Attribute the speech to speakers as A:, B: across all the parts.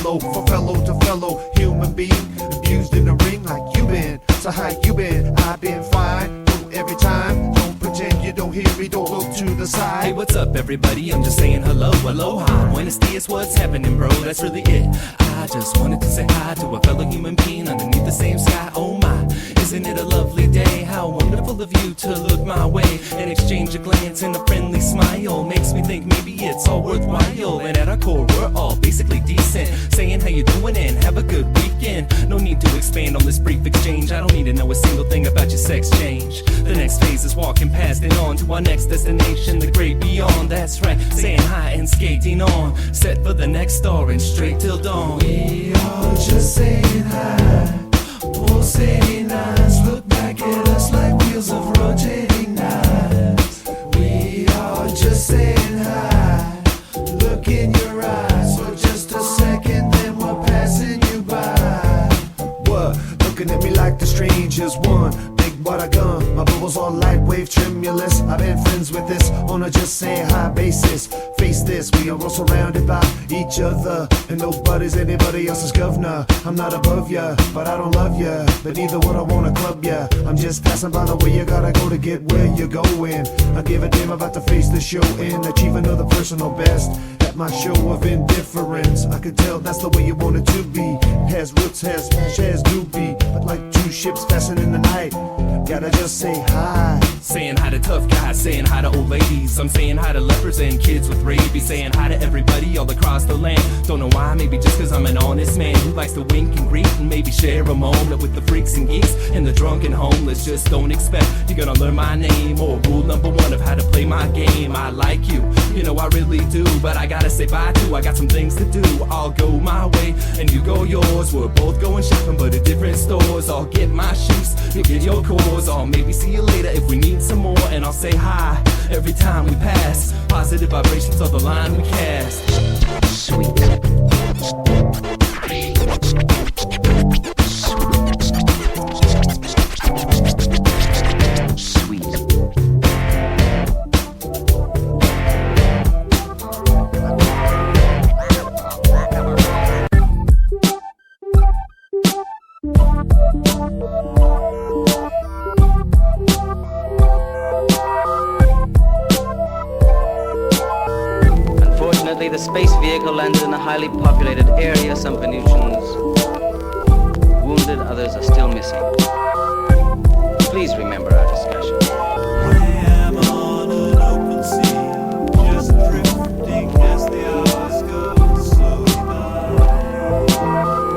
A: mellow for fellow to fellow human being, abused in the ring like you been. So how you been? I've been fine. Every time, don't pretend you don't hear me, don't look to the side.
B: Hey, what's up everybody? I'm just saying hello, aloha. Buenos dias, what's happening, bro? That's really it. I just wanted to say hi to a fellow human being underneath the same sky. Oh my, isn't it a lovely day? How wonderful of you to look my way and exchange a glance and a friendly smile. Makes me think maybe it's all worthwhile. And at our core, we're all basically decent. Saying how you doing and have a good weekend. No need to expand on this brief exchange. I don't need to know a single thing about your sex change. The next phase is walking past and on to our next destination, the great beyond. That's right, saying hi and skating on. Set for the next star and straight till dawn.
C: We all just saying hi, pulsating eyes. Look back at us like wheels of rotating knives. We all just saying hi, look in your eyes for just a second, then we're passing you by.
A: What? Looking at me like the strangest one. What I gun, my bubbles all light wave tremulous. I've been friends with this on a just say hi basis. Face this, we are all surrounded by each other, and nobody's anybody else's governor. I'm not above ya, but I don't love ya, but neither would I wanna club ya. I'm just passing by the way you gotta go to get where you're going. I give a damn about to face the show and achieve another personal best. At my show of indifference, I could tell that's the way you want it to be. It has roots, has do be, but like two ships passing in the night, gotta just say hi.
B: Saying hi to tough guys, saying hi to old ladies. I'm saying hi to lepers and kids with rabies. Saying hi to everybody all across the land. Don't know why, maybe just cause I'm an honest man who likes to wink and greet and maybe share a moment with the freaks and geeks and the drunk and homeless. Just don't expect you're gonna learn my name or rule number one of how to play my game. I like you, you know I really do, but I gotta say bye too. I got some things to do. I'll go my way and you go yours. We're both going shopping but at different stores. I'll get my shoes, you get your cores. I'll maybe see you later if we need some more, and I'll say hi every time we pass. Positive vibrations are the line we cast.
D: Sweet. The space vehicle landed in a highly populated area. Some Venusians wounded, others are still missing. Please remember our discussion.
C: I am on an open sea, just drifting as the hours go slowly by.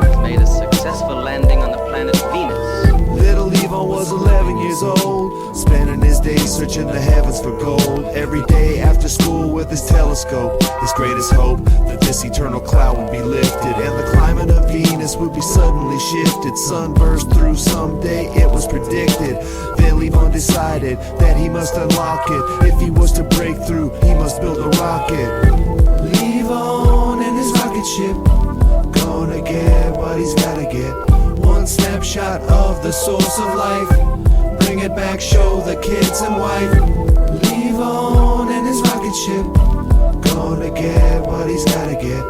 D: Has made a successful landing on the planet Venus.
A: Little Levon was 11 years old, spending his days searching the heavens for gold. Every day after school with his telescope, his greatest hope that this eternal cloud would be lifted and the climate of Venus would be suddenly shifted. Sun burst through someday, it was predicted. Then Levon decided that he must unlock it. If he was to break through, he must build a rocket.
C: Levon and his rocket ship, gonna get what he's gotta get. One snapshot of the source of life, bring it back, show the kids and wife. Levon and his rocket ship, gonna get what he's gotta get.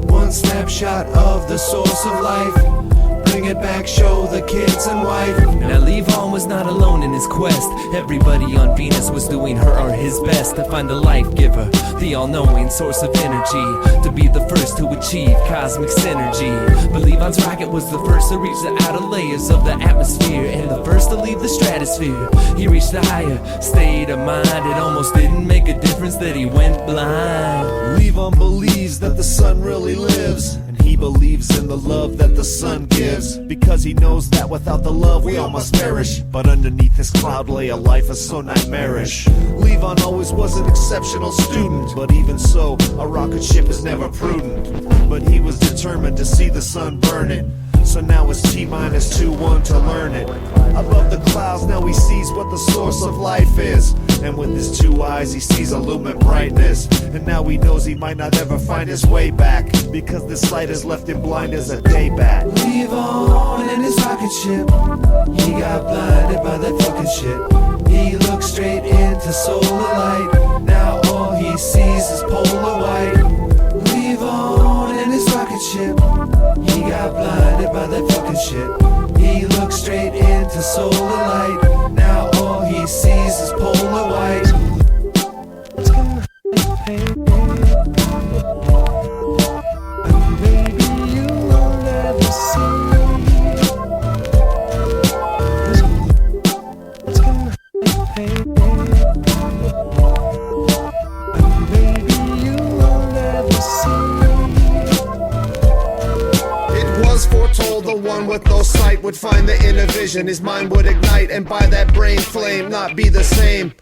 C: One snapshot of the source of life, bring it back, show the kids and wife.
B: Now Levon was not alone in his quest. Everybody on Venus was doing her or his best to find the life giver, the all-knowing source of energy, to be the first to achieve cosmic synergy. But Levon's rocket was the first to reach the outer layers of the atmosphere and the first to leave the stratosphere. He reached a higher state of mind. It almost didn't make a difference that he went blind.
A: Levon believes that the sun really lives, and he believes in the love that the sun gives, because he knows that without the love we all must perish. But underneath this cloud lay a life that's so nightmarish. Levon always was an exceptional student, but even so, a rocket ship is never prudent. But he was determined to see the sun burning, so now it's T-2-1 to learn it. Above the clouds now he sees what the source of life is, and with his two eyes he sees a lumen brightness. And now he knows he might not ever find his way back, because this light has left him blind as a day bat.
C: Levon and his rocket ship, he got blinded by that fucking shit. He looked straight into solar light, now all he sees is polar white. Levon and his rocket ship, by that fucking shit. He looks straight into solar light. Now all he sees is polar white. And baby, you will never see.
A: Foretold the one with no sight would find the inner vision. His mind would ignite, and by that brain flame not be the same.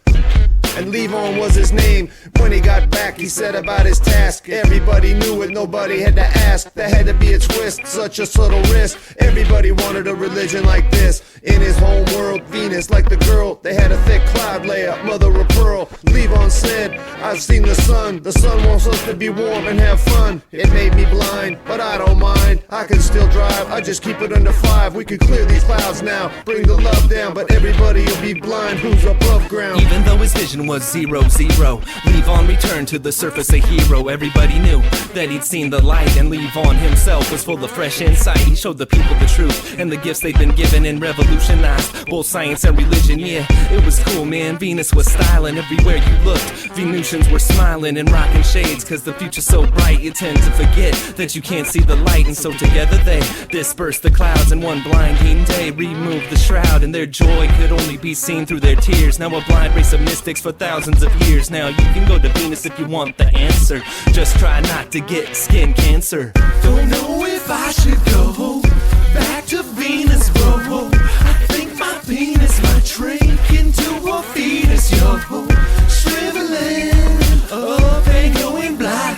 A: And Levon was his name. When he got back, he said about his task. Everybody knew it, nobody had to ask. There had to be a twist, such a subtle risk. Everybody wanted a religion like this. In his home world, Venus, like the girl, they had a thick cloud layer, mother of pearl. Levon said, I've seen the sun wants us to be warm and have fun. It made me blind, but I don't mind. I can still drive, I just keep it under 5. We can clear these clouds now, bring the love down, but everybody will be blind who's above ground.
B: Even though his vision was 0-0, Levon returned to the surface a hero. Everybody knew that he'd seen the light, and Levon himself was full of fresh insight. He showed the people the truth and the gifts they've been given, and revolutionized both science and religion. Yeah, it was cool, man. Venus was styling everywhere you looked. Venusians were smiling and rocking shades, cause the future's so bright you tend to forget that you can't see the light. And so together they dispersed the clouds, and one blinding day removed the shroud, and their joy could only be seen through their tears. Now a blind race of mystics for thousands of years. Now you can go to Venus if you want the answer. Just try not to get skin cancer.
C: Don't know if I should go back to Venus, bro. I think my penis might shrink into a fetus, yo. Shriveling up and going blind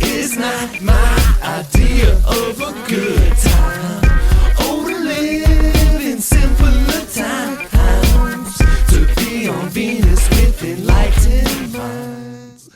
C: is not my idea of a good time. Oh, to live in simpler times, to be on Venus with enlightened minds.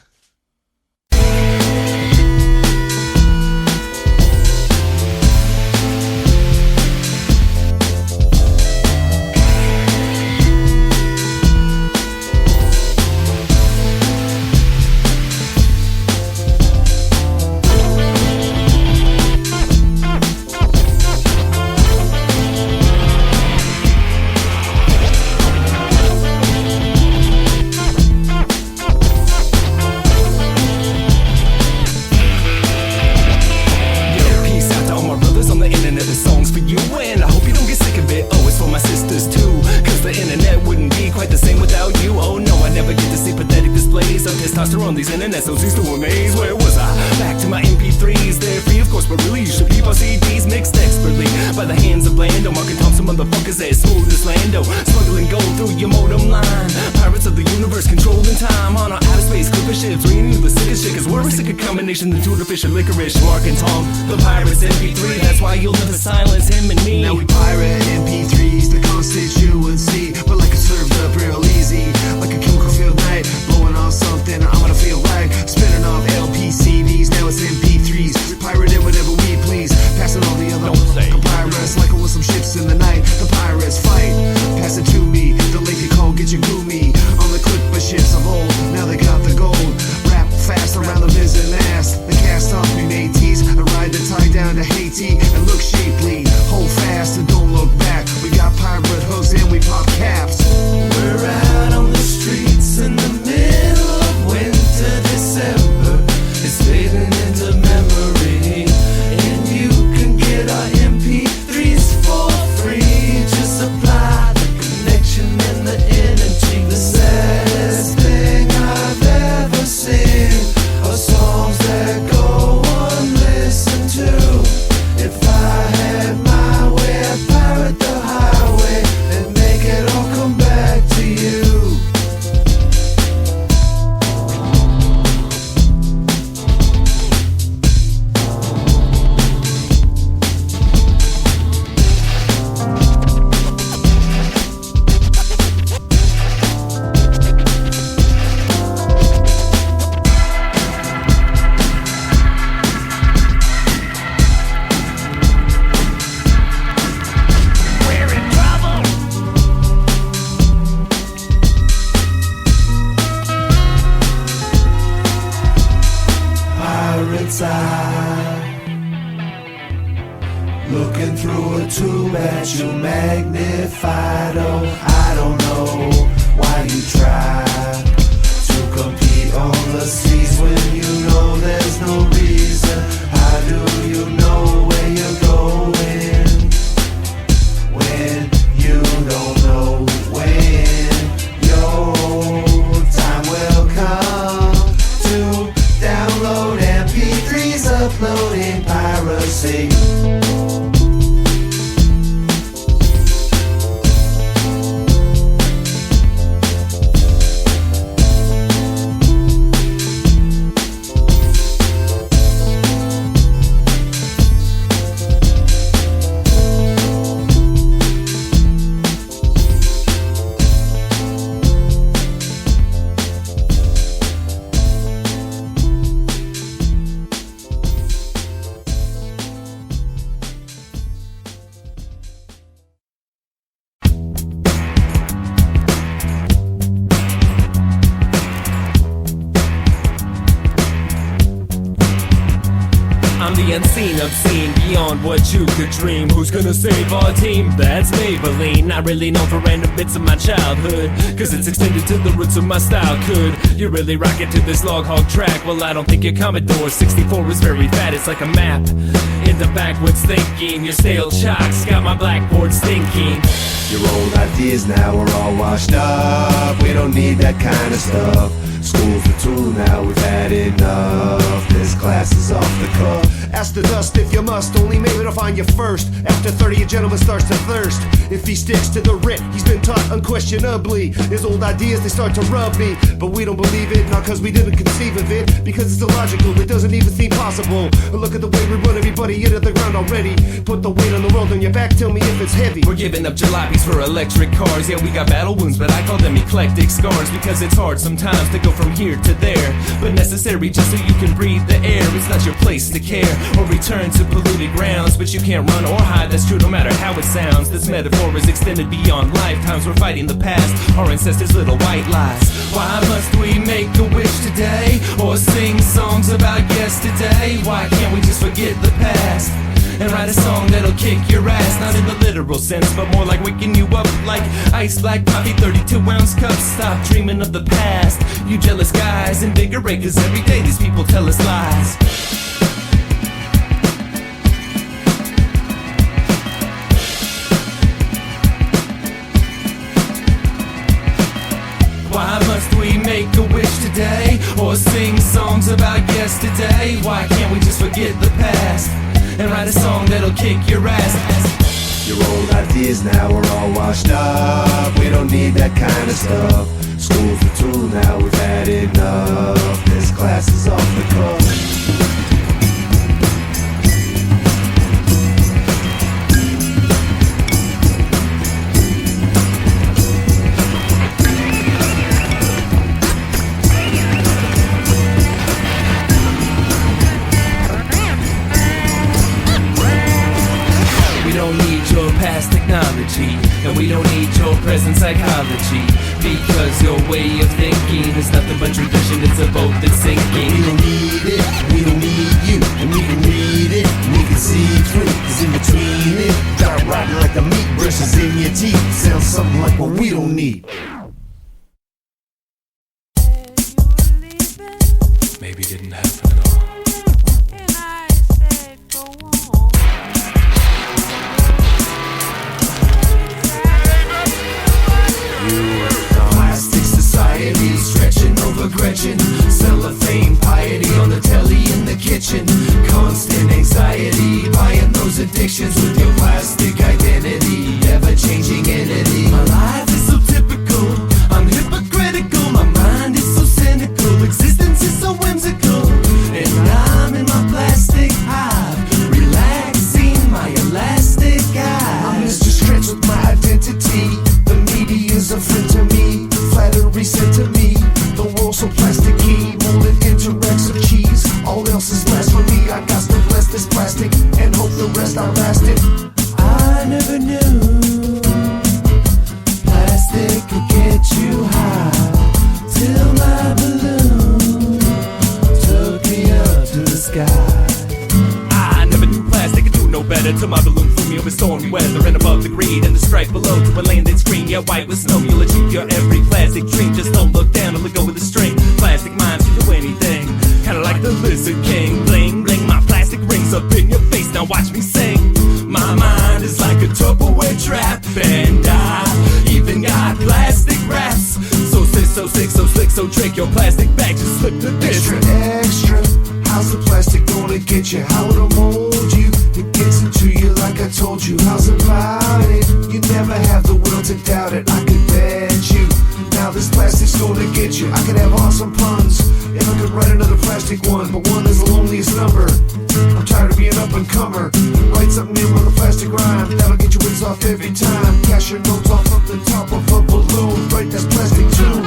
B: On these internet so used to amaze. Where was I? Back to my MP3s. They're free, of course, but really you should be on CDs mixed expertly by the hands of Blandow. Marking Thompson motherfuckers as smooth as Lando, smuggling gold through your modem line. Pirates of the universe controlling time on our outer space clipper ships. Reading you the sickest shit, cause we're a sicker combination than tuna fish and licorice. Mark and Tom, the pirates MP3. That's why you'll never silence him and me.
A: Now we pirate MP3s, the constituency, but like it's served up real easy, like a chemical field night, blowing off something. I'm gonna feel right, spinning off LP CDs. Now it's MP3s, pirate it whenever we please, passing all the other pirates like it was some ships in the night. The pirates fight, pass it to me. The lady call, get your gloomy on the clipper ships of old. Now they got the gold, wrap fast around the biz and ass. The cast off me mateys, I ride the tie down to Haiti and look shapely. Hold fast and don't look back. We got pirates
C: too bad you magnified. Oh, I don't know why you try to compete on the seas when you know there's no reason. How do you know where you're going when you don't know when your time will come to download MP3s, uploading piracy.
B: Unseen, obscene, beyond what you could dream. Who's gonna save our team? That's Maybelline. Not really known for random bits of my childhood, cause it's extended to the roots of my style. Could you really rock it to this Log Hog track? Well, I don't think your Commodore 64 is very fat. It's like a map into backwards thinking. Your stale chalks got my blackboard stinking.
C: Your old ideas now are all washed up. We don't need that kind of stuff. School's the tool now, we've had enough. This class is off the cuff.
A: Ask the dust if you must, only maybe to find you first. After 30 a gentleman starts to thirst. If he sticks to the writ, he's been taught unquestionably. His old ideas, they start to rub me. But we don't believe it, not cause we didn't conceive of it, because it's illogical, it doesn't even seem possible. Look at the way we run everybody into the ground already. Put the weight on the world on your back, tell me if it's heavy.
B: We're giving up jalopies for electric cars. Yeah, we got battle wounds, but I call them eclectic scars, because it's hard sometimes to go from here to there, but necessary just so you can breathe the air. It's not your place to care or return to polluted grounds, but you can't run or hide, that's true no matter how it sounds. This metaphor is extended beyond lifetimes. We're fighting the past, our ancestors' little white lies. Why must we make a wish today, or sing songs about yesterday? Why can't we just forget the past and write a song that'll kick your ass? Not in the literal sense, but more like waking you up like ice black coffee, 32-ounce cups. Stop dreaming of the past, you jealous guys. Invigorate, cause every day these people tell us lies. Why must we make a wish today, or sing songs about yesterday? Why can't we just forget the past and write a song that'll kick your ass?
C: Your old ideas now are all washed up. We don't need that kind of stuff. School's the tool now, we've had enough. This class is off the cuff.
B: Past technology, and we don't need your present psychology, because your way of thinking is nothing but tradition. It's a boat that's sinking.
C: We don't need it, we don't need you, and we can read it, we can see through, cause in between it, got it riding like the meat brushes in your teeth. Sounds something like what we don't need.
B: Maybe it didn't happen at all.
C: Plastic society stretching over Gretchen. Cellophane piety on the telly in the kitchen. Constant anxiety, buying those addictions with your plastic identity. Ever-changing entity.
B: My life is so typical, get white with snow. You'll achieve your every plastic dream. Just don't look down or let go with the string. Plastic minds can do anything, kinda like the Lizard King. Bling, bling, my plastic rings up in your face. Now watch me sing. My mind is like a Tupperware trap, and I even got plastic wraps. So sick, so sick, so slick, so trick. Your plastic bag just slipped to this.
C: Extra, extra. How's the plastic gonna get you? How it'll mold you? It gets into you like I told you. How's about it? You never have the will to doubt it. I could bet you. Now this plastic's gonna get you. I could have awesome puns if I could write another plastic one, but one is the loneliest number. I'm tired of being up and comer. Write something in with a plastic rhyme that'll get your wits off every time. Cash your notes off of the top of a balloon. Write that plastic tune.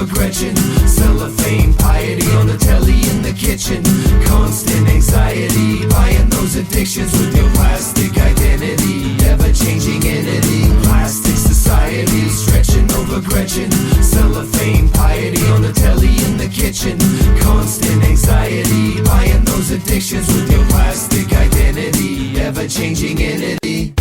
B: Gretchen, cellophane piety on the telly in the kitchen. Constant anxiety, buying those addictions with your plastic identity. Ever-changing entity, plastic society, stretching over Gretchen. Cellophane piety on the telly in the kitchen. Constant anxiety, buying those addictions with your plastic identity. Ever-changing entity.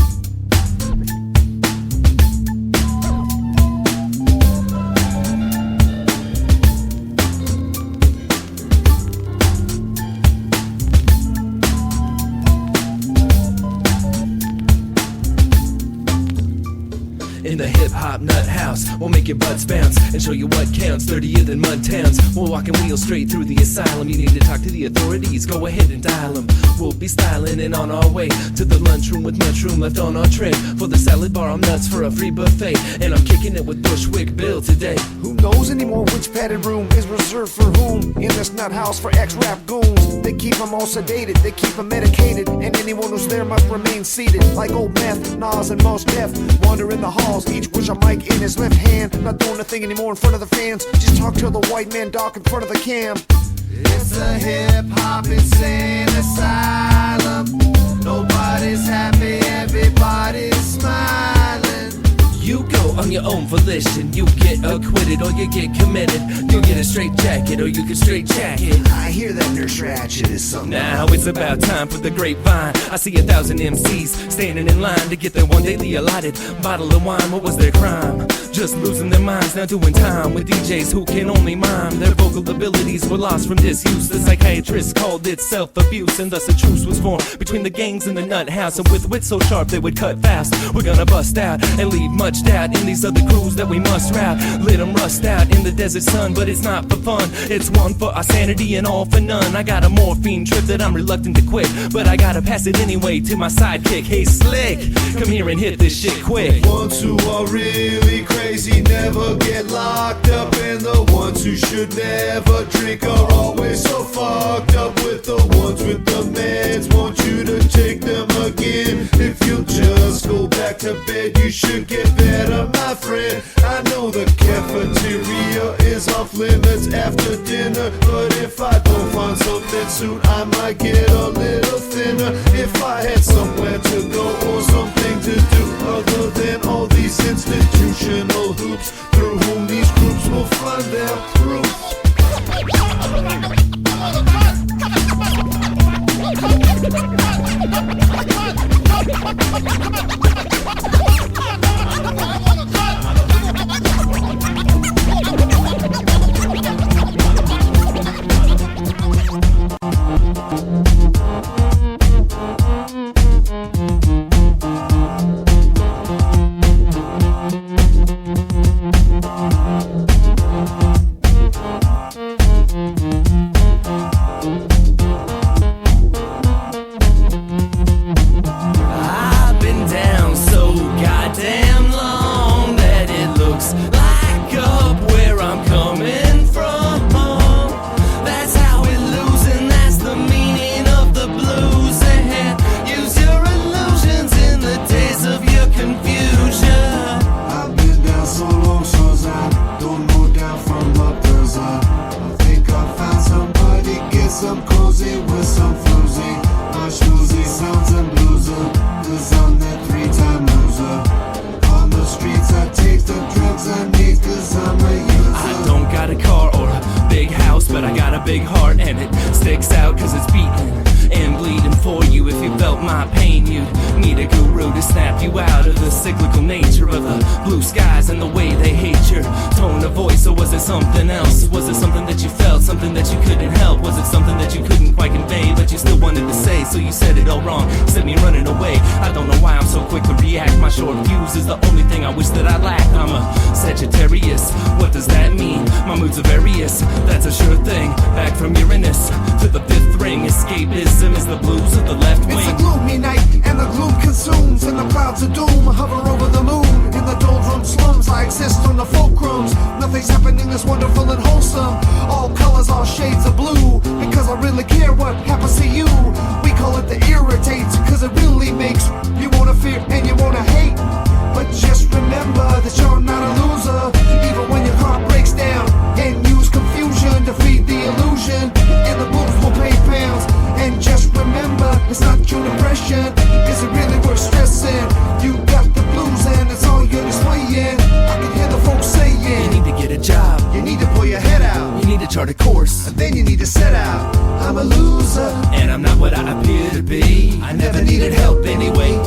B: In the Hip Hop Nuthouse, we'll make your butts bounce and show you what counts. 30th in mud towns, we'll walk and wheel straight through the asylum. You need to talk to the authorities, go ahead and dial them. We'll be styling and on our way to the lunchroom with mushroom left on our tray. For the salad bar, I'm nuts for a free buffet, and I'm kicking it with Bushwick Bill today.
C: Who knows anymore which padded room is reserved for whom? In this nut house for ex-rap goons. They keep them all sedated, they keep them medicated, and anyone who's there must remain seated. Like old Meth, Nas, and Mos Def wander in the halls, each with a mic in his left hand. Not doing a thing anymore in front of the fans, just talk to the white man doc in front of the cam.
A: It's a hip-hop insane asylum. Nobody's happy, everybody's smiling.
B: You go on your own volition, you get acquitted or you get committed. You'll get a straight jacket or you get straight jacket.
C: I hear that Nurse Ratchet is something.
B: Now it's about time for the grapevine. I see 1,000 MCs standing in line to get their one daily allotted bottle of wine. What was their crime? Just losing their minds, now doing time with DJs who can only mime. Their vocal abilities were lost from disuse. The psychiatrist called it self-abuse, and thus a truce was formed between the gangs and the nut house. And with wits so sharp they would cut fast, we're gonna bust out and leave much doubt in these other crews that we must route. Let them rust out in the desert sun, but it's not for fun. It's one for our sanity and all for none. I got a morphine trip that I'm reluctant to quit, but I gotta pass it anyway to my sidekick. Hey Slick, come here and hit this shit quick.
A: Ones who are really crazy never get locked up, and the ones who should never drink are always so fucked up. With the ones with the meds, want you to take them again. If you'll just go back to bed, you should get better, my friend. I know the cafeteria is off limits after dinner, but if I don't find something soon, I might get a little thinner. If I had somewhere to go or something to do other than all these institutional hoops through whom these groups will find their proof.
C: Some cozy with some floozy, my schmoozy sounds and blueser, 'cause I'm that 3-time loser. On the streets I take the drip
B: Blandow to snap you out of the cyclical nature of the blue skies and the way they hate your tone of voice. Or was it something else? Was it something that you felt, something that you couldn't help? Was it something that you couldn't quite convey, but you still wanted to say? So you said it all wrong, set me running away. I don't know why I'm so quick to react. My short fuse is the only thing I wish that I lacked. I'm a Sagittarius, what does that mean? My moods are various, that's a sure thing. Back from Uranus to the fifth ring. Escapism is the blues of the left wing.
A: It's a gloomy night and the gloom consumes, and the clouds of doom hover over the moon. In the doldrum slums I exist on the fulcrums. Nothing's happening that's wonderful and wholesome. All colors, all shades of blue, because I really care what happens to you. We call it the irritates, cause it really makes you wanna fear and you wanna hate. But just remember that you're not a loser, even when your heart breaks down. And use confusion to feed the illusion, and the booths will pay pounds. And just remember, it's not your depression, is it really worth stressing? You got the blues and it's all you're displaying. I can hear the folks saying,
B: you need to get a job,
A: you need to pull your head out,
B: you need to chart a course,
A: and then you need to set out. I'm a loser,
B: and I'm not what I appear to be. I never needed help anyway.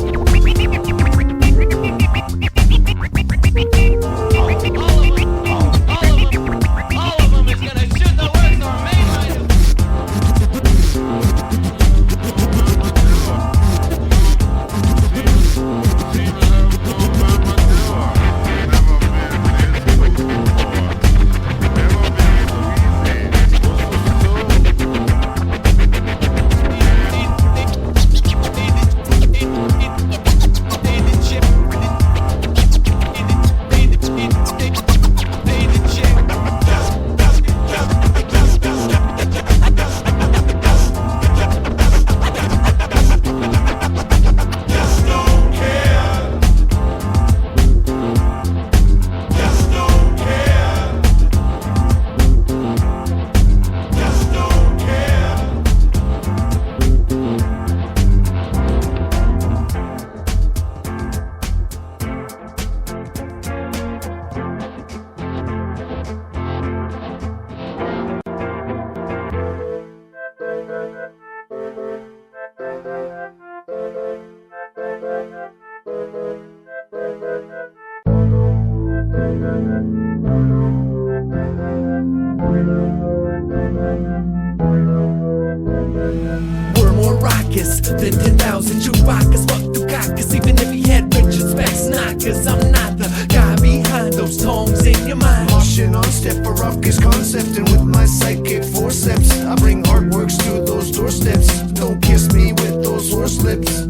B: We're more raucous than 10,000 Chewbacca's. Fuck the caucus, even if he had Richard specs. Not cause I'm not the guy behind those tongues in your mind.
A: Martian on step, a raucous concept, and with my psychic forceps I bring artworks to those doorsteps. Don't kiss me with those horse lips.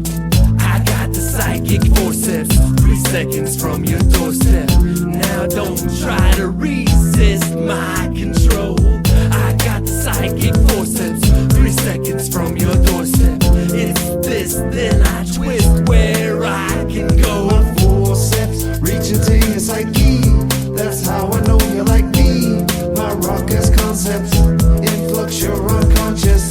B: I got the psychic forceps, 3 seconds from your doorstep. Now don't try to resist my control. I got the psychic forceps, 3 seconds from your doorstep. It's this, then I twist where I can go.
A: My forceps reach into your psyche, that's how I know you like me. My raucous concepts influx your unconscious.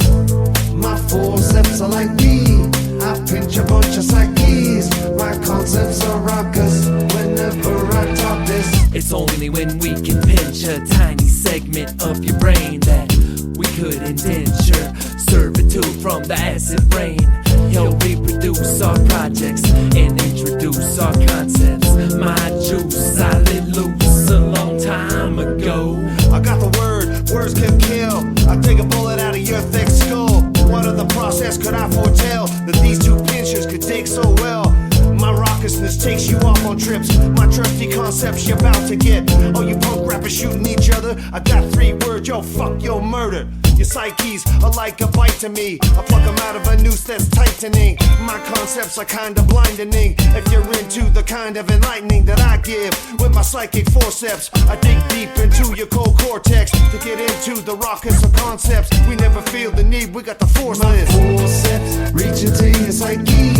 A: My forceps are like me, I pinch a bunch of psyches. My concepts are raucous whenever I talk this.
B: It's only when we can pinch a tiny segment of your brain that we could indenture servitude from the acid rain. He'll reproduce our projects and introduce our concepts. My juice I let loose a long time ago.
A: I got the word, words can kill. I take a bullet out of your thick skull. What other process could I foretell that these two pinchers could take so well? My raucousness takes you off on trips. My trusty concepts you're about to get. Oh, you punk rappers shooting each other. I got 3 words, yo, fuck your murder. Your psyches are like a bite to me. I pluck them out of a noose that's tightening. My concepts are kinda blinding. If you're into the kind of enlightening that I give with my psychic forceps, I dig deep into your cold cortex to get into the raucous of concepts. We never feel the need, we got the force. My forceps reach into your psyche,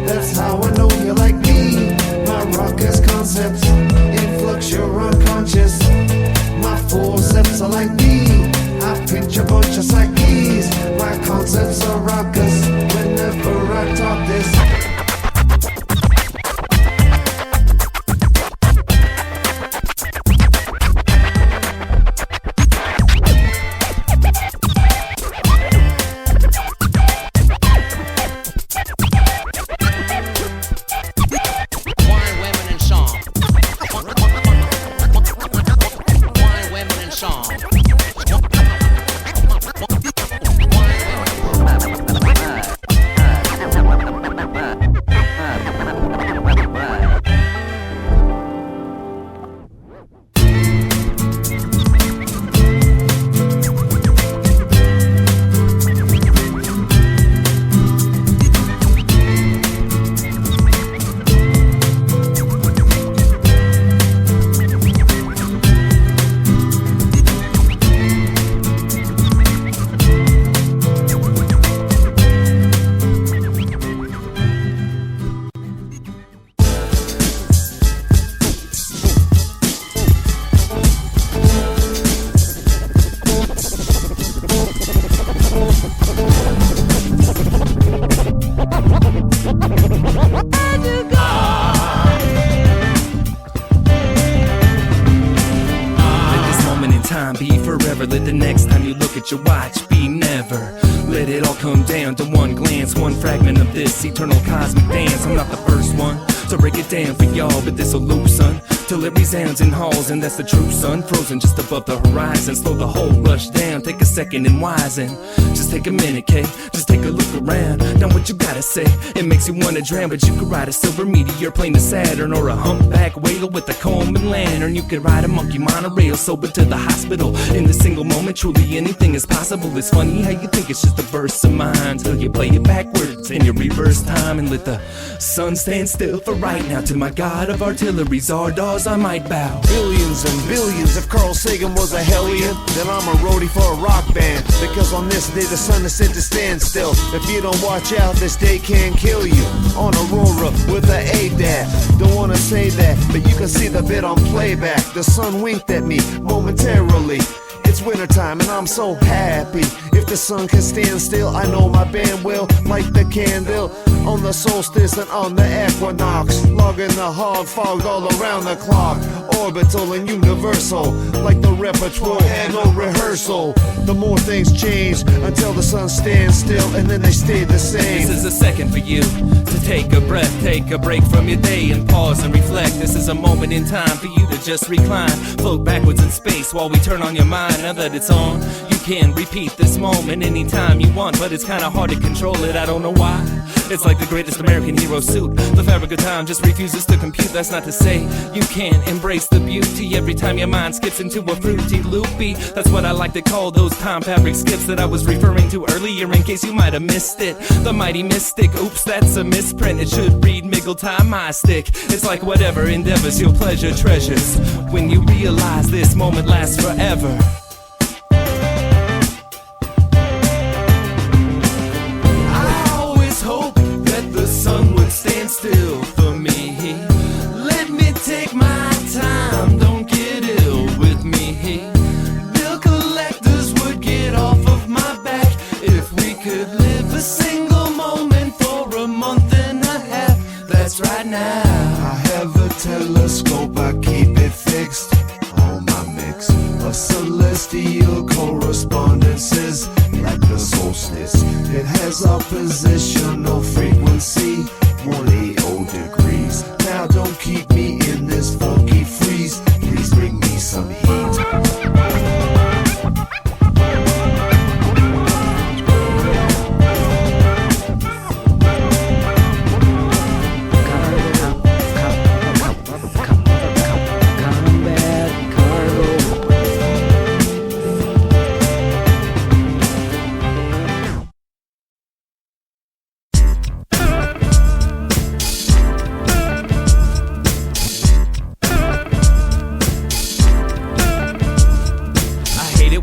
A: that's how I know you like me. My raucous concepts influx your unconscious. My forceps are like me, I pinch a bunch of psyches. My concepts are raucous whenever I talk this.
B: time be forever. Let the next time you look at your watch be never. Let it all come down to one glance, one fragment of this eternal cosmic dance. I'm not the first one to break it down for y'all, but this'll loop, son, till it resounds in halls, and that's the truth, son. Frozen just above the horizon, slow the whole rush down. Take a second and wisen. Just take a minute, K. Just take a look around. Now what you gotta say? It makes you wanna drown, but you could ride a silver meteor plane to Saturn, or a humpback whale with a comb and lantern. You could ride a monkey monorail sober to the hospital. In this single moment, truly anything is possible. It's funny how you think it's just a verse of mine, till you play it backwards in your reverse time and let the sun stand still for right now. To my god of artillery, Zardoz, I might bow.
A: Billions and billions. If Carl Sagan was a hellion, then I'm a roadie for a rock band. Because on this day the sun is set to stand still. If you don't watch out, this day can kill you. On Aurora with a ADAT. Don't wanna say that, but you can see the bit on playback. The sun winked at me momentarily. It's wintertime and I'm so happy. If the sun can stand still, I know my band will light the candle on the solstice and on the equinox. Logging the hog fog all around the clock. Orbital and universal, like the repertoire and no rehearsal. The more things change until the sun stands still and then they stay the same.
B: This is a second for you to take a breath, take a break from your day and pause and reflect. This is a moment in time for you to just recline, float backwards in space while we turn on your mind. Now that it's on, you can repeat this moment anytime you want, but it's kinda hard to control it, I don't know why. It's like the greatest American hero suit. The fabric of time just refuses to compute. That's not to say you can't embrace the beauty every time your mind skips into a fruity loopy. That's what I like to call those time fabric skips that I was referring to earlier, in case you might have missed it. The mighty mystic, oops, that's a misprint. It should read Miggle time my stick. It's like whatever endeavors your pleasure treasures, when you realize this moment lasts forever. Sun would stand still for me. Let me take my time, don't get ill with me. Bill collectors would get off of my back if we could live a single moment for a month and a half. That's right now.
A: I have a telescope, I keep it fixed on my mix of celestial correspondences, like the solstice. It has oppositional frequency, 180 degrees. Now don't keep me in this funky freeze. Please bring me some heat.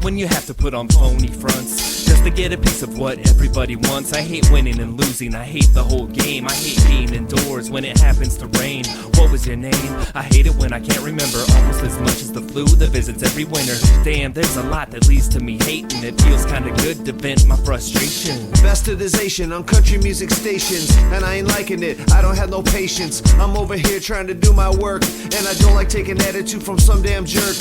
B: When you have to put on phony fronts just to get a piece of what everybody wants. I hate winning and losing, I hate the whole game. I hate being indoors when it happens to rain. What was your name? I hate it when I can't remember, almost as much as the flu that visits every winter. Damn, there's a lot that leads to me hating. It feels kinda good to vent my frustration.
A: Bastardization on country music stations, and I ain't liking it, I don't have no patience. I'm over here trying to do my work, and I don't like taking attitude from some damn jerk.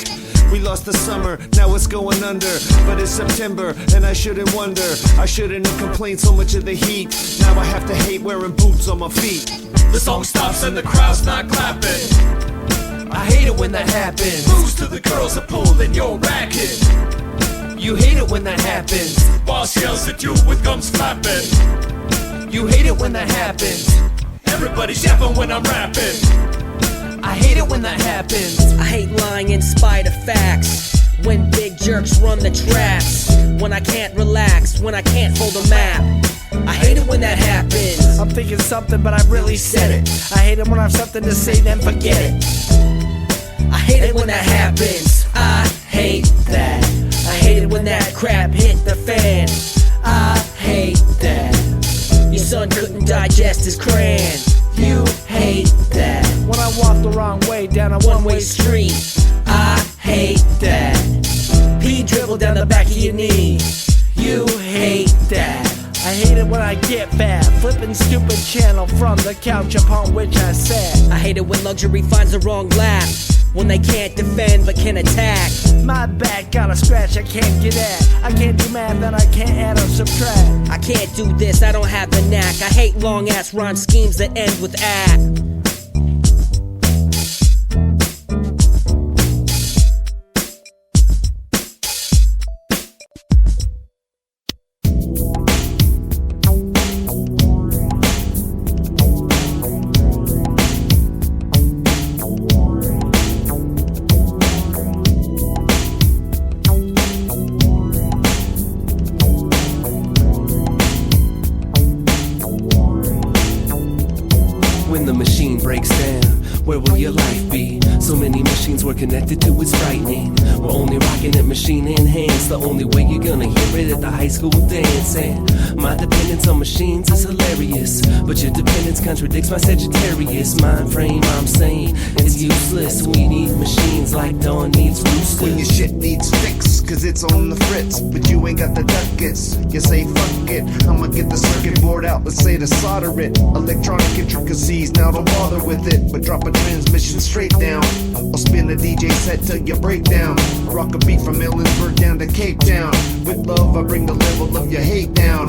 A: We lost the summer, now it's going under. But it's September, and I shouldn't wonder. I shouldn't have complained so much of the heat. Now I have to hate wearing boots on my feet.
B: The song stops and the crowd's not clapping. I hate it when that happens. Moves to the girls are pulling your racket. You hate it when that happens. Boss yells at you with gums flapping. You hate it when that happens. Everybody's yapping when I'm rapping. I hate it when that happens.
E: I hate lying in spite of facts. When big jerks run the traps. When I can't relax. When I can't fold a map. I hate it when that happens.
F: I'm thinking something but I really said it. I hate it when I have something to say then forget it.
E: I hate it when that happens. I hate that. I hate it when that crap hit the fan. I hate that. Your son couldn't digest his crayon. You hate that.
F: When I walk the wrong way down a
E: One-way street. I hate that. Pee dribble down the back of your knee. You hate that.
F: I hate it when I get fat, flipping stupid channel from the couch upon which I sat.
E: I hate it when luxury finds the wrong lap. when they can't defend but can attack.
F: My back got a scratch I can't get at. I can't do math and I can't add or subtract.
E: I can't do this, I don't have the knack. I hate long ass rhyme schemes that end with act.
B: When the machine breaks down, where will your life be? So many machines we're connected to, it's frightening. We're only rocking it machine in hands. The only way you're gonna hear it at the high school dance. And my dependence on machines is hilarious, but your dependence contradicts my Sagittarius mind frame. I'm saying it's useless. We need machines like Dawn needs roosters.
A: When your shit needs fixed, cause it's on the fritz, but you ain't got the ducats. You say fuck it, I'ma get the circuit board out, let's say to solder it. Electronic intricacies, now don't bother with it, but drop a transmission straight down, or spin the DJ set till you break down. Rock a beat from Ellensburg down to Cape Town. With love I bring the level of your hate down.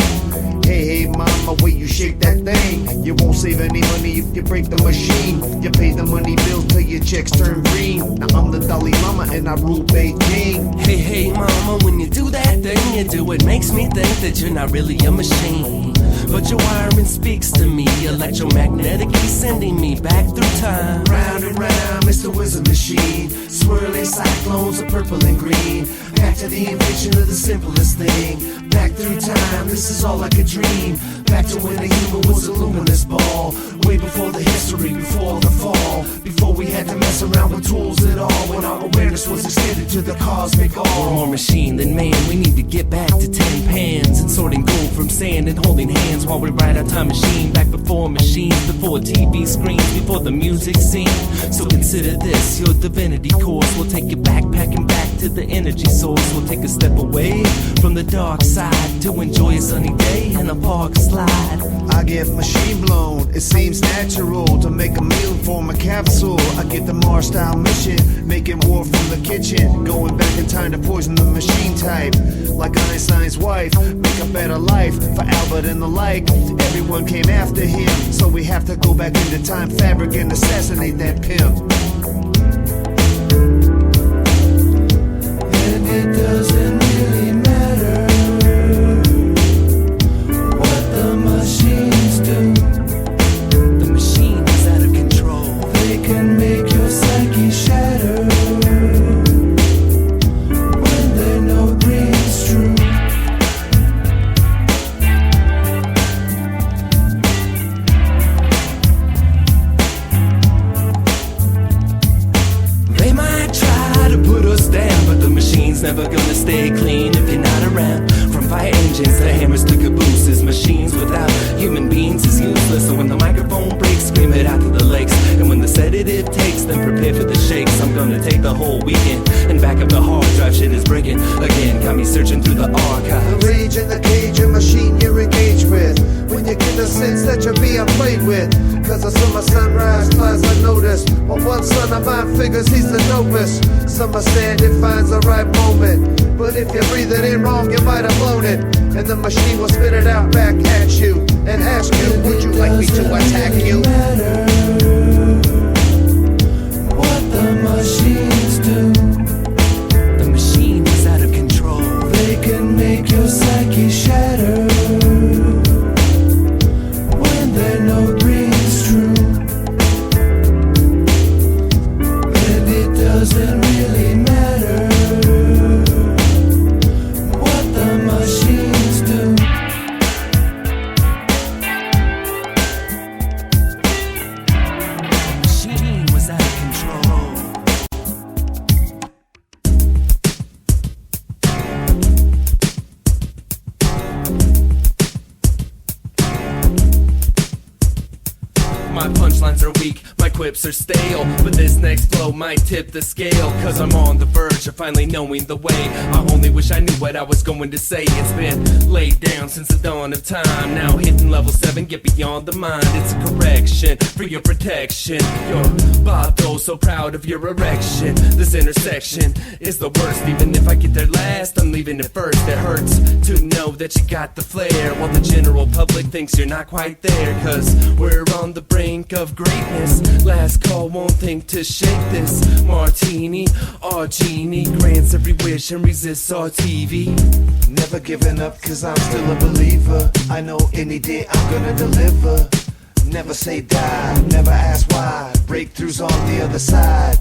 A: Hey, hey, mama, way you shake that thing. You won't save any money if you break the machine. You pay the money bills till your checks turn green. Now I'm the Dalai Lama and I rule Beijing.
B: Hey, hey, mama, when you do that thing you do, it makes me think that you're not really a machine. But your wiring speaks to me, electromagnetically sending me back through time.
A: Round and round, Mr. Wizard Machine. Swirling cyclones of purple and green. Back to the invention of the simplest thing. Back through time, this is all like a dream. Back to when the human was a luminous ball. Way before the history, before the fall. Before we had to mess around with tools at all. When our awareness was extended to the cosmic all.
B: We're more machine than man, we need to get back to 10 pans and sorting gold from sand and holding hands while we ride our time machine. Back before machines, before TV screens, before the music scene. So consider this your divinity course. We'll take you backpacking back to the energy source. We'll take a step away from the dark side to enjoy a sunny day and a park slide.
A: I get machine blown, it seems natural to make a meal for my capsule. I get the Mars style mission, making war from the kitchen. Going back in time to poison the machine type. Like Einstein's wife, make a better life for Albert and the like. Everyone came after him, so we have to go back into time fabric and assassinate that pimp. And it doesn't really matter what the machines do.
B: The machine is out of control.
A: They can make your psyche shatter when their note rings true.
B: They might try to put us down, but the machine's never gonna stay clean if you're not around. From fire engines to hammers to cabooses, machines without human beings is useless. So when the microphone breaks, scream it out to the lakes. And when the sedative takes, then prepare for the shakes. I'm gonna take the whole weekend and back up the hard drive. Shit is breaking again, got me searching through the archives.
A: The rage in the cage, a machine you're engaged with. When you get the sense that you're being played with. Cause I saw my sunrise flies unnoticed. But one son of mine figures he's the dopest. Some are saying it finds the right moment. But if you breathe it in wrong, you might have blown it. And the machine will spit it out back at you and ask you, would you like me to attack you? What the machines do.
B: The machine is out of control.
A: They can make your psyche shatter when their note rings true. And it doesn't really matter what the machines do.
B: The machine was out of control. My punchlines are weak, my quips are stale, but this next flow might tip the scale. Cause I'm on the verge verge of finally knowing the way. I only wish I knew what I was going to say. It's been laid down since the dawn of time. Now hitting level 7, get beyond the mind. It's a correction for your protection. Your Blandow, so proud of your erection. This intersection is the worst. Even if I get there last, I'm leaving it first. It hurts to know that you got the flair, while the general public thinks you're not quite there. Cause we're on the brink of greatness. Last call, won't think to shake this martini. Our genie grants every wish and resists our TV.
C: Never giving up cause I'm still a believer. I know any day I'm gonna deliver. Never say die, never ask why. Breakthroughs on the other side.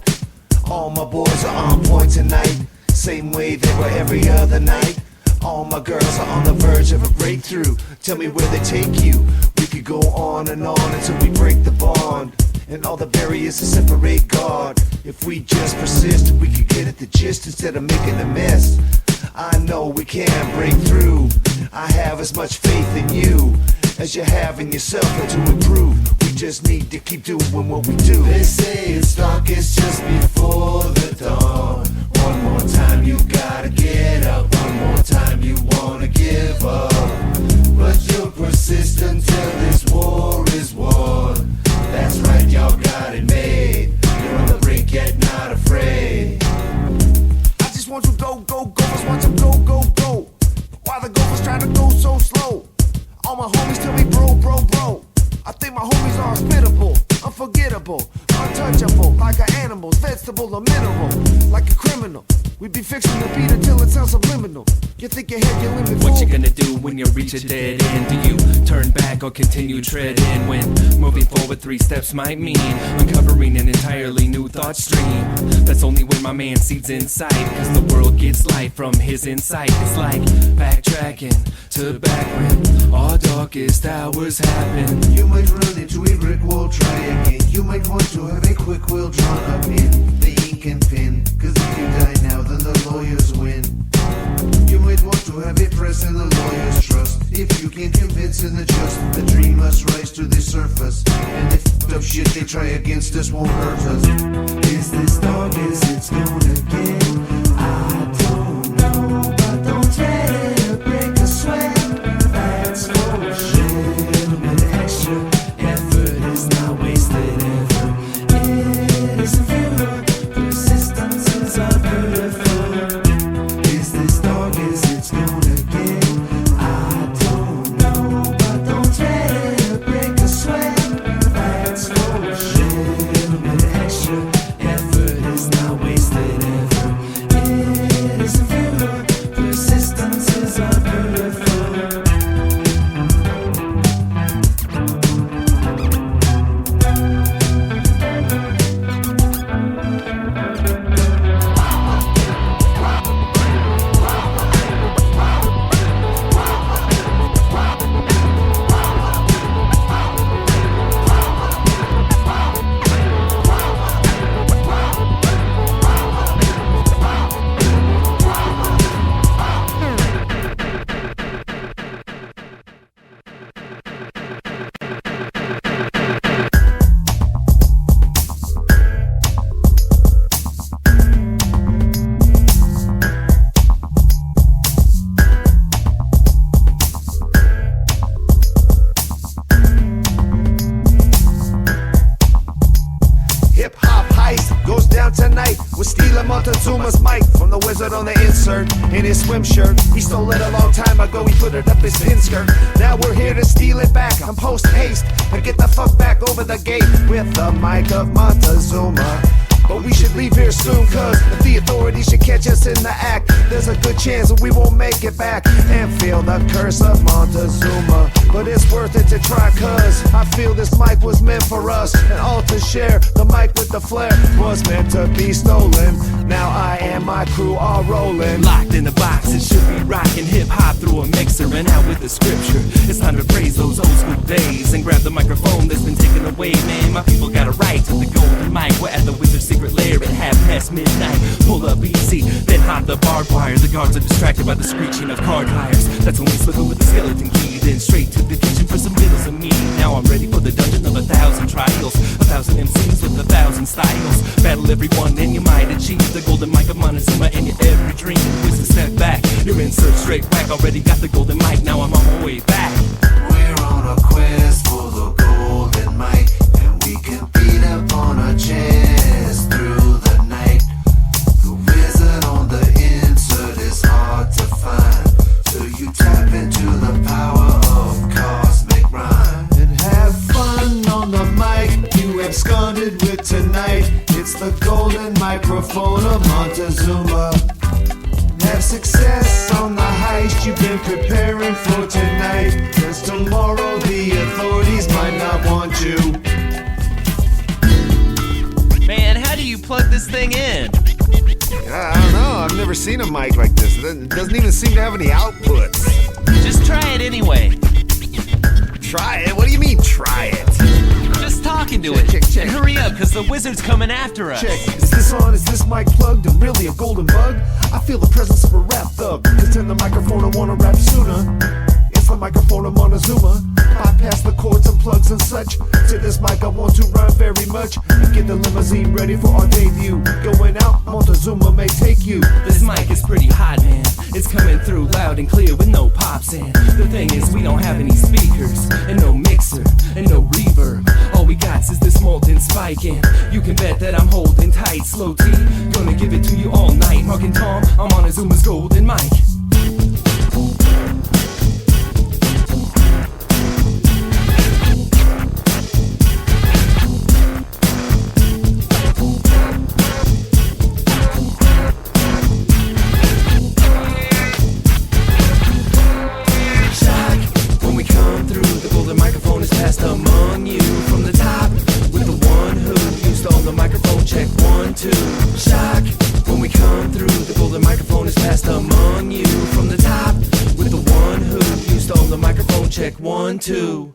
C: All my boys are on point tonight, same way they were every other night. All my girls are on the verge of a breakthrough. Tell me where they take you. We could go on and on until we break the bond, and all the barriers to separate God. If we just persist, we could get at the gist instead of making a mess. I know we can break through. I have as much faith in you as you have in yourself, and to improve, we just need to keep doing what we do.
A: They say it's darkest just before the dawn. One more time you gotta get up. One more time you wanna give up. But you'll persist until this war is won. That's right, y'all got it made. You're on the brink yet not afraid.
F: I just want to go, go, go. Just want to go, go, go. Why the gophers try to go so slow? All my homies tell me bro, bro, bro. I think my homies are unspittable, unforgettable, untouchable, like an animal, vegetable or mineral, like a criminal. We be fixing the beat until it sounds subliminal. You think you had your limit?
B: What you gonna do when you reach a dead end? Do you turn back or continue treading when moving forward 3 steps might mean uncovering an entirely new thought stream? That's only when my man seeds inside, cause the world gets light from his insight. It's like backtracking to back when our darkest hours happen.
C: You might run into a brick wall, try again. You might want to have a quick will drawn up in the ink and pen, cause if you die now then the lawyers win. You might want to have a press and the lawyers trust. If you can't convince and adjust, the dream must rise to the surface. And if f***ed up shit they try against us won't hurt us.
A: Is this dark as it's gonna get? I don't know, but don't try to break a sweat. That's for sure. A little bit extra effort is not wasted ever. It is ephemeral, persistence is beautiful. Is this dark as it's gonna get? I don't know, but don't try to break a sweat. That's for sure. A little bit extra effort is not wasted ever. It is ephemeral, persistence is beautiful.
C: Hip hop heist goes down tonight. We're stealing Montezuma's mic from the wizard on the insert in his swim shirt. He stole it a long time ago, he put it up his pin skirt. Now we're here to steal it back. I'm post haste and get the fuck back over the gate with the mic of Montezuma. But we should leave here soon, cause if the authorities should catch us in the act, there's a good chance that we won't make it back and feel the curse of Montezuma. But it's worth it to try, cause I feel this mic was meant for us, and all to share. The mic with the flair was meant to be stolen. Now I and my crew are rolling.
B: Locked in a box, it should be rocking hip-hop through a mixer and out with the scripture. It's time to praise those old school days and grab the microphone that's been taken away. Man, my people got a right to the golden mic. We're at the wizard's secret lair at midnight. Pull up easy, then hop the barbed wire. The guards are distracted by the screeching of car tires. That's when we slip in with the skeleton key, then straight to the kitchen. for some riddles of me. Now I'm ready for the dungeon of 1,000 trials, 1,000 MCs with 1,000 styles. Battle everyone and you might achieve the golden mic of Montezuma in your every dream. Twist a step back, you're in search straight back. Already got the golden mic, now I'm on my way back.
C: We're on a quest for the golden mic, and we compete upon our chest through the night. The wizard on the insert is hard to find, so you tap into the power of cosmic rhyme.
A: And have fun on the mic you absconded with tonight. It's the golden microphone of Montezuma. Have success on the heist you've been preparing for tonight, 'cause tomorrow the authorities might not want you.
B: Man, how do you plug this thing in?
G: I don't know, I've never seen a mic like this. It doesn't even seem to have any outputs.
B: Just try it anyway.
G: Try it? What do you mean, try it?
B: Just talking to
A: Check,
B: it.
A: check, check.
B: Hurry up, cause the wizard's coming after us.
A: Check, is this on? Is this mic plugged and really a golden bug? I feel the presence of a rap thug. Cause turn the microphone, I wanna rap sooner. It's the microphone of Montezuma. Bypass the cords and plugs and such. To this mic I want to rhyme very much, and get the limousine ready for our debut. Going out, Montezuma may take you.
B: This mic is pretty hot, man. It's coming through loud and clear with no pops in. The thing is, we don't have any speakers, and no mixer, and no reverb. All we got is this molten spike, and you can bet that I'm holding tight. Sloe T, gonna give it to you all night. Mark and Tom, I'm on Azuma's golden mic. Among you from the top with the one who used all the microphone. Check 1, 2. Shock when we come through. The golden microphone is passed among you from the top with the one who used all the microphone. Check 1, 2.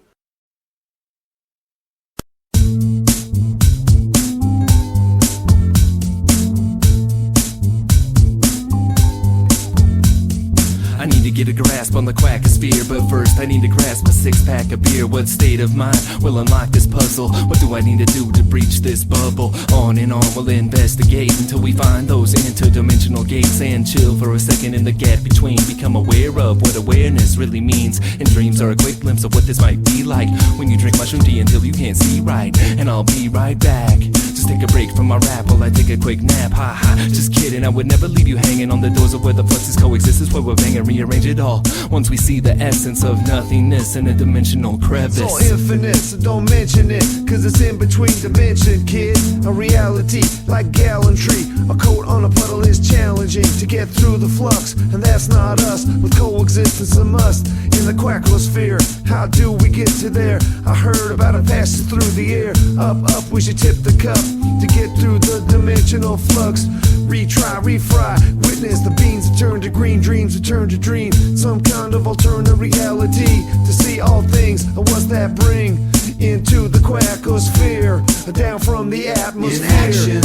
B: I need to get a grasp on the Quackosphere, but first I need to grasp a 6-pack of beer. What state of mind will unlock this puzzle? What do I need to do to breach this bubble? On and on we'll investigate until we find those interdimensional gates, and chill for a second in the gap between. Become aware of what awareness really means, and dreams are a quick glimpse of what this might be like when you drink mushroom tea until you can't see right. And I'll be right back. Just take a break from my rap while I take a quick nap. Ha ha, just kidding, I would never leave you hanging on the doors of where the fluxes coexist. Is where we're banging, rearrange it all. Once we see the essence of nothingness in a dimensional crevice.
A: It's all infinite, so don't mention it, 'cause it's in between dimension, kid. A reality like gallantry. A coat on a puddle is challenging to get through the flux, and that's not us. With coexistence a must in the Quackosphere. How do we get to there? I heard about it passing through the air. Up, up, we should tip the cup to get through the dimensional flux. Retry, refry, witness the beans that turn to green, dreams that turn to dream. Some kind of alternate reality to see all things and what's that bring into the Quackosphere, down from the atmosphere.
C: In action,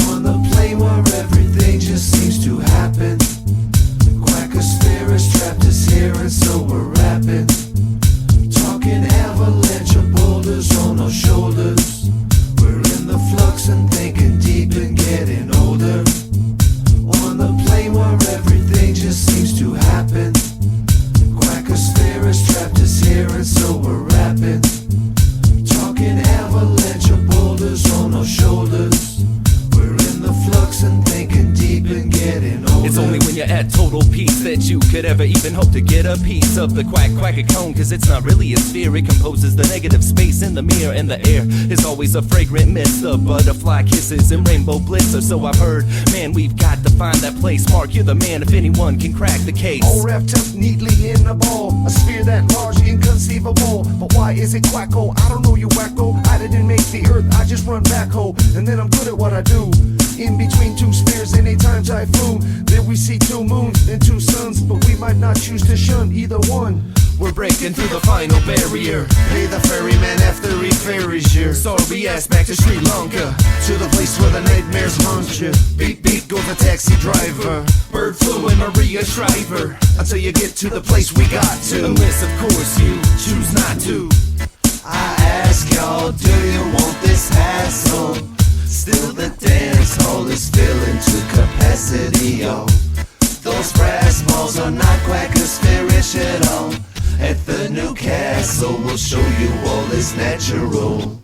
C: on the plane where everything just seems to happen. Quackosphere has trapped us here, and so we're rapping. Talking avalanche of boulders on our shoulders. We're in the flux and thinking deep and getting older. On the plane where everything just seems to happen. Quackosphere has trapped us here, and so we're rapping. Talking avalanche of boulders on our shoulders. We're in the flux and thinking deep and getting older.
B: It's only when you're at total peace that you could ever even hope to get a piece of the quack-quack-a-cone, 'cause it's not really a sphere. It composes the negative space in the mirror, and the air is always a fragrant mist of butterfly kisses and rainbow bliss, or so I've heard. Man, we've got to find that place. Mark, you're the man if anyone can crack the case.
A: All wrapped up neatly in a ball, a sphere that large, inconceivable. But why is it Quacko? I don't know, you wacko. I didn't make the earth, I just run back ho, and then I'm good at what I do. In between two spheres, anytime typhoon, then we see 2 moons and 2 suns, but we might not choose to shun either one.
B: We're breaking through the final barrier.
A: Pay the ferryman after he ferries you.
B: Sorry ass back to Sri Lanka,
A: To the place where the nightmares haunt you. Beep beep goes the taxi driver.
B: Verb Sloe and Maria Shriver.
A: Until you get to the place we got to.
B: Unless of course you choose not to.
A: I ask y'all, do you want this hassle? Still the dance hall is filling to capacity, yo. Those brass balls are not Quackosphere-ish at all. At the new castle, we'll show you all is natural.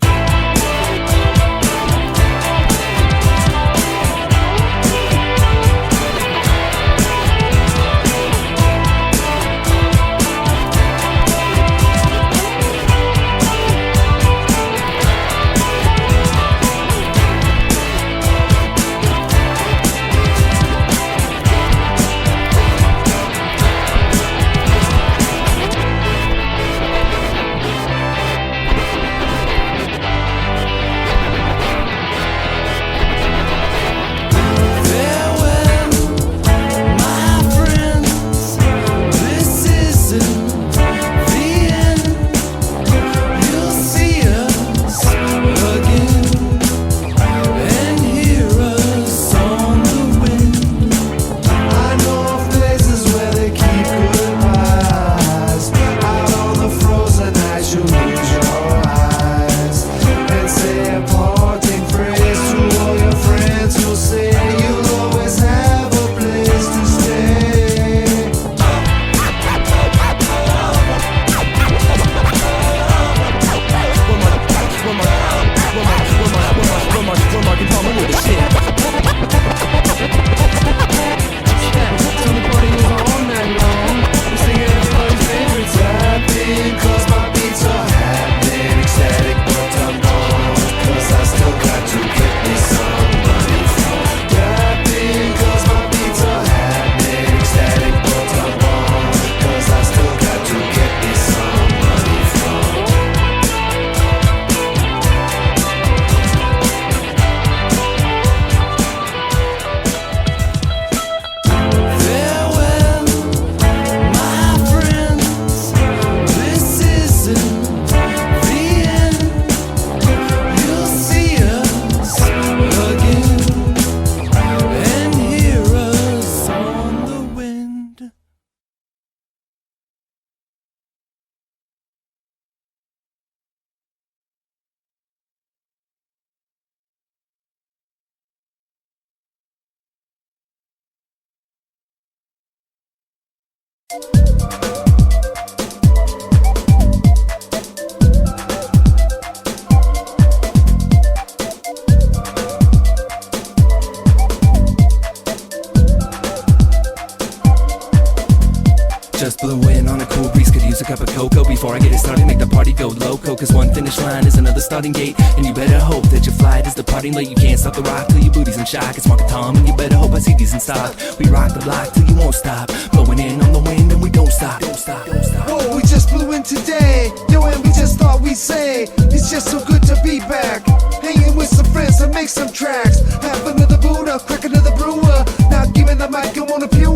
B: Just blew in on a cool breeze, could use a cup of cocoa. Before I get it started, make the party go loco. Cause one finish line is another starting gate, and you better hope that your flight is departing late. You can't stop the rock till your booty's in shock. It's Market Tom, and you better hope I see these in stock. We rock the block till you won't stop, blowing in on the wind and we don't stop. Don't stop, don't stop.
A: Whoa, we just blew in today. Yo, and we just thought we'd say it's just so good to be back. Hanging with some friends to make some tracks. Have another Buddha, crack another brewer. Not giving the mic, I want a pure.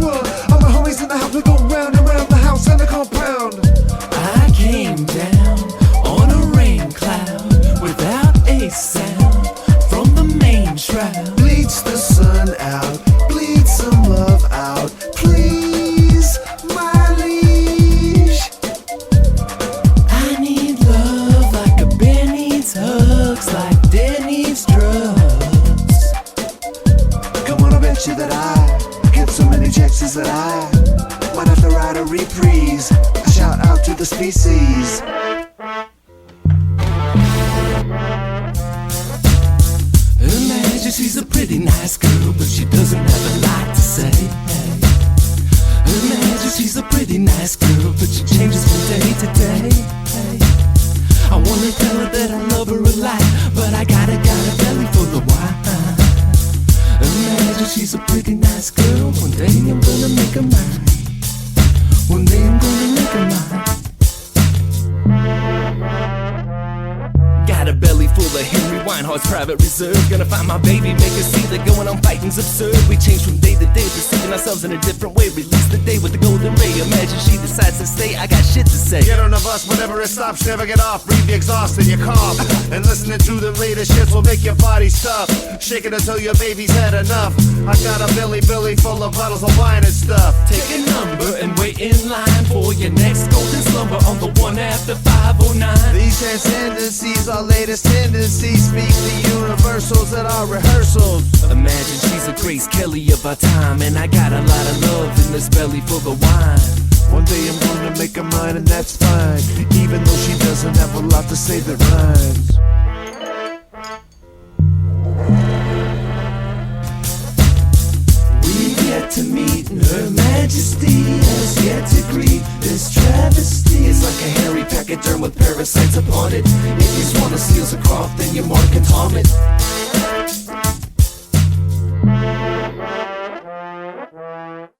A: All my homies in the house, we go round and round the house and the compound.
B: I came down on a rain cloud without a sound from the main shroud.
A: Bleach the sun out, bleed some love out, please, my liege.
B: I need love like a bear needs hugs, like dead needs drugs.
A: Come on, I bet you that I get so many checks that I might have to write a reprise. A shout out to the species.
B: Imagine she's a pretty nice girl, but she doesn't have a lot to say. Imagine she's a pretty nice girl, but she changes from day to day. I wanna tell her that I love her a lot, but I got a belly full of wine. Imagine she's a pretty nice girl, one day I'm gonna make her mine. One day I'm gonna make her mine. Got a belly full of Henry Weinhardt's private reserve. Gonna find my baby, make her see that going on fighting's absurd. We change from day the day, perceiving ourselves in a different way. Release the day with the golden ray. Imagine she decides to stay, I got shit to say.
A: Get on the bus whenever it stops, never get off. Breathe the exhaust in your cough. And listening to them latest shits will make your body stop. Shake it until your baby's had enough. I got a Billy full of bottles of wine and stuff.
B: Take a number and wait in line for your next golden slumber on the one after 509.
A: These tendencies are latest tendencies. Speak the universals at our rehearsals.
B: Imagine she's a Grace Kelly of our time, and I got a lot of love in this belly for the wine.
A: One day I'm gonna make her mine and that's fine, even though she doesn't have a lot to say that rhymes.
C: We've yet to meet, and Her Majesty has yet to greet this travesty.
B: It's like a hairy pachyderm with parasites upon it. If you swallow seals of cloth, then your mark can harm it.